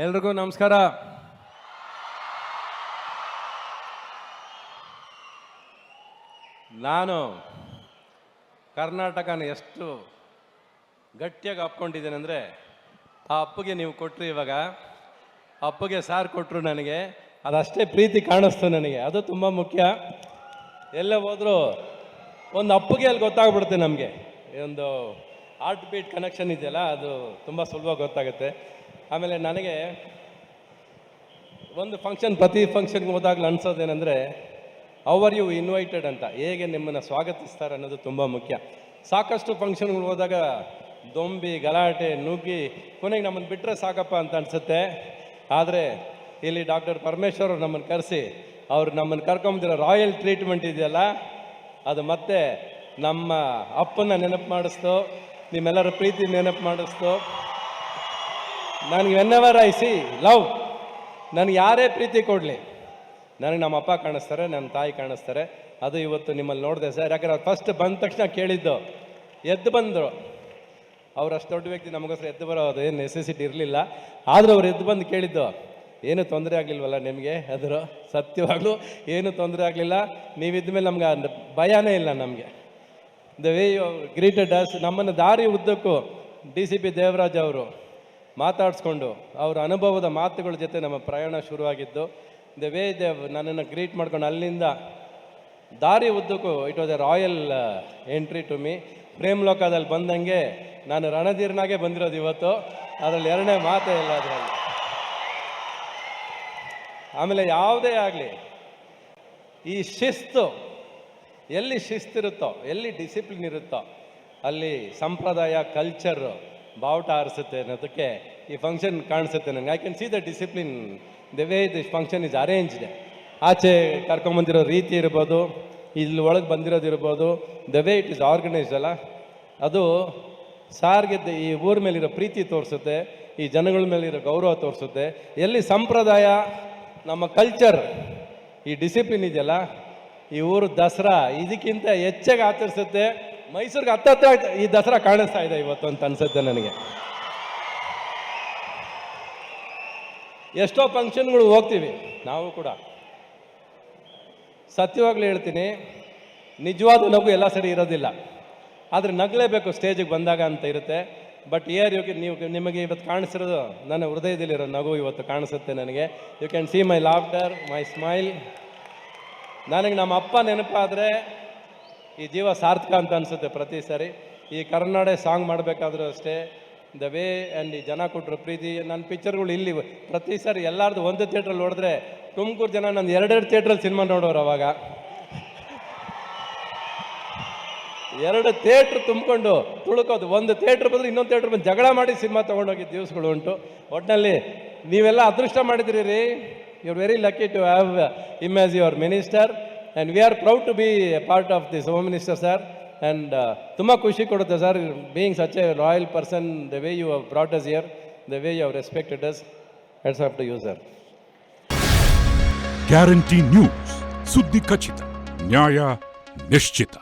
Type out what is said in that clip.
ಎಲ್ರಿಗೂ ನಮಸ್ಕಾರ. ನಾನು ಕರ್ನಾಟಕನ ಎಷ್ಟು ಗಟ್ಟಿಯಾಗಿ ಅಪ್ಕೊಂಡಿದ್ದೇನೆ ಅಂದರೆ, ಆ ಅಪ್ಪಗೆ ನೀವು ಕೊಟ್ಟರು, ಇವಾಗ ಅಪ್ಪಗೆ ಸಾರ್ ಕೊಟ್ಟರು, ನನಗೆ ಅದಷ್ಟೇ ಪ್ರೀತಿ ಕಾಣಿಸ್ತು ನನಗೆ. ಅದು ತುಂಬ ಮುಖ್ಯ. ಎಲ್ಲೇ ಹೋದರೂ ಒಂದು ಅಪ್ಪಗೆ ಅಲ್ಲಿ ಗೊತ್ತಾಗ್ಬಿಡುತ್ತೆ ನಮಗೆ. ಒಂದು ಹಾರ್ಟ್ ಬೀಟ್ ಕನೆಕ್ಷನ್ ಇದೆಯಲ್ಲ, ಅದು ತುಂಬ ಸುಲಭವಾಗಿ ಗೊತ್ತಾಗುತ್ತೆ. ಆಮೇಲೆ ನನಗೆ ಒಂದು ಪ್ರತಿ ಫಂಕ್ಷನ್ಗೆ ಹೋದಾಗಲೂ ಅನ್ಸೋದೇನೆಂದರೆ, ಅವರ್ ಯು ಇನ್ವೈಟೆಡ್ ಅಂತ, ಹೇಗೆ ನಿಮ್ಮನ್ನು ಸ್ವಾಗತಿಸ್ತಾರೆ ಅನ್ನೋದು ತುಂಬ ಮುಖ್ಯ. ಸಾಕಷ್ಟು ಫಂಕ್ಷನ್ಗಳು ಹೋದಾಗ ದೊಂಬಿ, ಗಲಾಟೆ, ನುಗ್ಗಿ ಕೊನೆಗೆ ನಮ್ಮನ್ನು ಬಿಟ್ಟರೆ ಸಾಕಪ್ಪ ಅಂತ ಅನಿಸುತ್ತೆ. ಆದರೆ ಇಲ್ಲಿ ಡಾಕ್ಟರ್ ಪರಮೇಶ್ವರ್ ನಮ್ಮನ್ನು ಕರೆಸಿ ಅವ್ರು ನಮ್ಮನ್ನು ಕರ್ಕೊಂಬಂದಿರೋ ರಾಯಲ್ ಟ್ರೀಟ್ಮೆಂಟ್ ಇದೆಯಲ್ಲ, ಅದು ಮತ್ತೆ ನಮ್ಮ ಅಪ್ಪನ ನೆನಪು ಮಾಡಿಸ್ತು, ನಿಮ್ಮೆಲ್ಲರ ಪ್ರೀತಿ ನೆನಪು ಮಾಡಿಸ್ತು. ನನಗೆ ವೆನ್ಎವರ್ ಐ ಸಿ ಲವ್, ನನಗೆ ಯಾರೇ ಪ್ರೀತಿ ಕೊಡಲಿ, ನನಗೆ ನಮ್ಮ ಅಪ್ಪ ಕಾಣಿಸ್ತಾರೆ, ನನ್ನ ತಾಯಿ ಕಾಣಿಸ್ತಾರೆ. ಅದು ಇವತ್ತು ನಿಮ್ಮಲ್ಲಿ ನೋಡಿದೆ ಸರ್. ಯಾಕಂದ್ರೆ ಅವ್ರು ಫಸ್ಟ್ ಬಂದ ತಕ್ಷಣ ಕೇಳಿದ್ದು, ಎದ್ದು ಬಂದರು. ಅವ್ರು ಅಷ್ಟು ದೊಡ್ಡ ವ್ಯಕ್ತಿ, ನಮಗೋಸ್ಕರ ಎದ್ದು ಬರೋದು ಏನು ನೆಸೆಸಿಟಿ ಇರಲಿಲ್ಲ. ಆದರೂ ಅವ್ರು ಎದ್ದು ಬಂದು ಕೇಳಿದ್ದು, ಏನು ತೊಂದರೆ ಆಗಲಿಲ್ವಲ್ಲ ನಿಮಗೆ? ಅದ್ರ ಸತ್ಯವಾಗ್ಲೂ ಏನೂ ತೊಂದರೆ ಆಗಲಿಲ್ಲ. ನೀವಿದ್ದ ಮೇಲೆ ನಮ್ಗೆ ಭಯನೇ ಇಲ್ಲ. ನಮಗೆ the way you greeted us, ನಮ್ಮನ್ನು ದಾರಿ ಉದ್ದಕ್ಕೂ DCP ದೇವರಾಜ್ ಅವರು ಮಾತಾಡಿಸ್ಕೊಂಡು ಅವರ ಅನುಭವದ ಮಾತುಗಳ ಜೊತೆ ನಮ್ಮ ಪ್ರಯಾಣ ಶುರುವಾಗಿದ್ದು. ದ ವೇ ನನ್ನನ್ನು ಗ್ರೀಟ್ ಮಾಡ್ಕೊಂಡು ಅಲ್ಲಿಂದ ದಾರಿ ಉದ್ದಕ್ಕೂ it was a royal entry to me. ಪ್ರೇಮ್ ಲೋಕದಲ್ಲಿ ಬಂದಂಗೆ ನಾನು ರಣಧೀರ್ನಾಗೆ ಬಂದಿರೋದು ಇವತ್ತು, ಅದರಲ್ಲಿ ಎರಡನೇ ಮಾತೇ ಇಲ್ಲ ಅದರಲ್ಲಿ. ಆಮೇಲೆ ಯಾವುದೇ ಆಗಲಿ, ಈ ಶಿಸ್ತು ಎಲ್ಲಿ ಶಿಸ್ತಿರುತ್ತೋ, ಎಲ್ಲಿ ಡಿಸಿಪ್ಲಿನ್ ಇರುತ್ತೋ, ಅಲ್ಲಿ ಸಂಪ್ರದಾಯ, ಕಲ್ಚರು ಬಾವುಟ ಆರಿಸುತ್ತೆ ಅನ್ನೋದಕ್ಕೆ ಈ ಫಂಕ್ಷನ್ ಕಾಣಿಸುತ್ತೆ ನನಗೆ. I can see the discipline, the way this function is arranged. ಆಚೆ ಕರ್ಕೊಂಬಂದಿರೋ ರೀತಿ ಇರ್ಬೋದು, ಇಲ್ಲಿ ಒಳಗೆ ಬಂದಿರೋದಿರ್ಬೋದು, the way it is organised ಅಲ್ಲ, ಅದು ಸಾರ್ಗೆ ಈ ಊರ ಮೇಲಿರೋ ಪ್ರೀತಿ ತೋರಿಸುತ್ತೆ, ಈ ಜನಗಳ ಮೇಲಿರೋ ಗೌರವ ತೋರಿಸುತ್ತೆ. ಎಲ್ಲಿ ಸಂಪ್ರದಾಯ, ನಮ್ಮ ಕಲ್ಚರ್, ಈ ಡಿಸಿಪ್ಲಿನ್ ಇದೆಯಲ್ಲ, ಈ ಊರು ದಸರಾ ಇದಕ್ಕಿಂತ ಹೆಚ್ಚಾಗಿ ಆಚರಿಸುತ್ತೆ. ಮೈಸೂರಿಗೆ ಹತ್ತತ್ರ ಈ ದಸರಾ ಕಾಣಿಸ್ತಾ ಇದೆ ಇವತ್ತು ಅಂತ ಅನ್ಸುತ್ತೆ ನನಗೆ. ಎಷ್ಟೋ ಫಂಕ್ಷನ್ಗಳು ಹೋಗ್ತೀವಿ ನಾವು ಕೂಡ. ಸತ್ಯವಾಗ್ಲೂ ಹೇಳ್ತೀನಿ, ನಿಜವಾದ ನಗು ಎಲ್ಲ ಸರಿ ಇರೋದಿಲ್ಲ, ಆದರೆ ನಗಲೇಬೇಕು ಸ್ಟೇಜಿಗೆ ಬಂದಾಗ ಅಂತ ಇರುತ್ತೆ. ಬಟ್ ನಿಮಗೆ ಇವತ್ತು ಕಾಣಿಸಿರೋದು ನನ್ನ ಹೃದಯದಲ್ಲಿರೋ ನಗು ಇವತ್ತು ಕಾಣಿಸುತ್ತೆ ನನಗೆ. You can see my laughter, my smile. ನನಗೆ ನಮ್ಮ ಅಪ್ಪ ನೆನಪಾದರೆ ಈ ಜೀವ ಸಾರ್ಥಕ ಅಂತ ಅನಿಸುತ್ತೆ ಪ್ರತಿ ಸಾರಿ. ಈ ಕರ್ನಾಟಕ ಸಾಂಗ್ ಮಾಡಬೇಕಾದ್ರೂ ಅಷ್ಟೇ, ದ ವೇ ಆ್ಯಂಡ್ ಈ ಜನ ಕೊಟ್ಟರು ಪ್ರೀತಿ. ನನ್ನ ಪಿಕ್ಚರ್ಗಳು ಇಲ್ಲಿ ಪ್ರತಿ ಸಾರಿ ಎಲ್ಲಾರ್ದು ಒಂದು ಥಿಯೇಟ್ರಲ್ಲಿ ನೋಡಿದ್ರೆ, ತುಮಕೂರು ಜನ ನನ್ನ 2 ಥಿಯೇಟ್ರಲ್ಲಿ ಸಿನಿಮಾ ನೋಡೋರು. ಅವಾಗ 2 ಥಿಯೇಟ್ರ್ ತುಂಬಿಕೊಂಡು ತುಳುಕೋದು, ಒಂದು ಥಿಯೇಟ್ರ್ ಬಂದರೆ ಇನ್ನೊಂದು ಥಿಯೇಟ್ರ್ ಬಂದು ಜಗಳ ಮಾಡಿ ಸಿನಿಮಾ ತೊಗೊಂಡೋಗಿದ್ದ ದಿವಸಗಳು ಉಂಟು. ಒಟ್ಟಿನಲ್ಲಿ ನೀವೆಲ್ಲ ಅದೃಷ್ಟ ಮಾಡಿದ್ರಿ ರೀ. You are very lucky to have him as your minister. And we are proud to be a part of this home minister sir. And ತುಂಬ ಖುಷಿ ಕೊಡುತ್ತೆ sir, being such a royal person, the way you have brought us here, the way you have respected us. Hats off to you sir. Guarantee news, ಸುದ್ದಿ ಖಚಿತ, ನ್ಯಾಯ ನಿಶ್ಚಿತ.